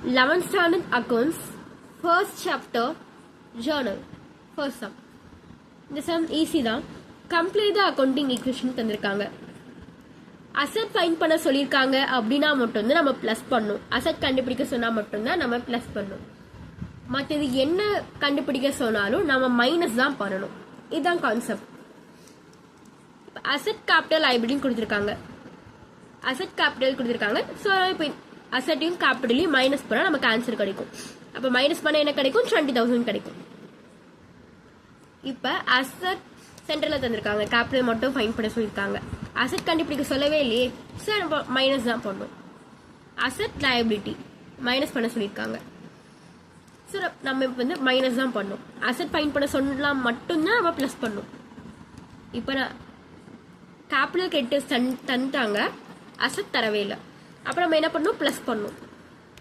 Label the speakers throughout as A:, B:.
A: 11th standard accounts, first chapter, journal, first sum. இந்த sum easy தான். Complete the accounting equation தந்திருக்காங்க. Asset find பண்ண சொல்லியிருக்காங்க அப்படின்னா மட்டும்தான் நம்ம ப்ளஸ் பண்ணணும். அசெட் கண்டுபிடிக்க சொன்னால் மட்டும்தான் நம்ம ப்ளஸ் பண்ணணும். மற்றது என்ன கண்டுபிடிக்க சொன்னாலும் நம்ம மைனஸ் தான் பண்ணணும். இதுதான் கான்செப்ட். அசெட் கேபிட்டல் லைபிலிட்டின்னு கொடுத்துருக்காங்க. அசெட் கேபிட்டல் கொடுத்துருக்காங்க. ஸோ இப்போ அசெட்டையும் கேபிட்டலையும் மைனஸ் பண்ணால் நமக்கு ஆன்சர் கிடைக்கும். அப்போ மைனஸ் பண்ணால் என்ன கிடைக்கும்? 20,000 கிடைக்கும். இப்போ அசெட் சென்டரில் தந்திருக்காங்க. கேபிட்டல் மட்டும் ஃபைன் பண்ண சொல்லியிருக்காங்க. அசெட் கண்டுபிடிக்க சொல்லவே இல்லையே. சார் நம்ம மைனஸ் தான் பண்ணணும். அசெட் லயபிலிட்டி மைனஸ் பண்ண சொல்லியிருக்காங்க. ஸோ நம்ம இப்போ வந்து மைனஸ் தான் பண்ணணும். அசெட் ஃபைன் பண்ண சொன்னால் மட்டும்தான் நம்ம ப்ளஸ் பண்ணணும். இப்போ நான் கேபிட்டல் கெட்டு தந்துட்டாங்க, அசெட் தரவே இல்லை. அப்புறம் நம்ம என்ன பண்ணணும்? ப்ளஸ் பண்ணணும்.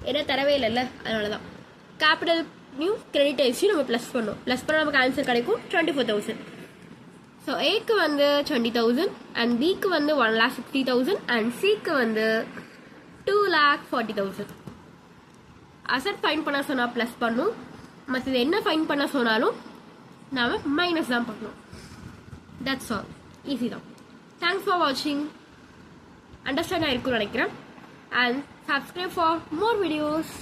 A: ஏன்னா தரவே இல்லைல்ல, அதனால தான் கேபிட்டல் நியூ கிரெடிட் ஆயிடுச்சு. நம்ம ப்ளஸ் பண்ணணும். ப்ளஸ் பண்ணால் நமக்கு ஆன்சர் கிடைக்கும் 24,000. ஸோ ஏக்கு வந்து 20,000 அண்ட் பிக்கு வந்து 1,60,000 அண்ட் சிக்கு வந்து 2,40,000. அசெட் ஃபைன் பண்ண சொன்னால் ப்ளஸ் பண்ணும். மற்றது என்ன ஃபைன் பண்ண சொன்னாலும் நாம் மைனஸ் தான் பண்ணணும். That's all. ஈஸி தான். தேங்க்ஸ் ஃபார் வாட்சிங். அண்டர்ஸ்டாண்ட் ஆகிருக்கும்னு நினைக்கிறேன். And subscribe for more videos.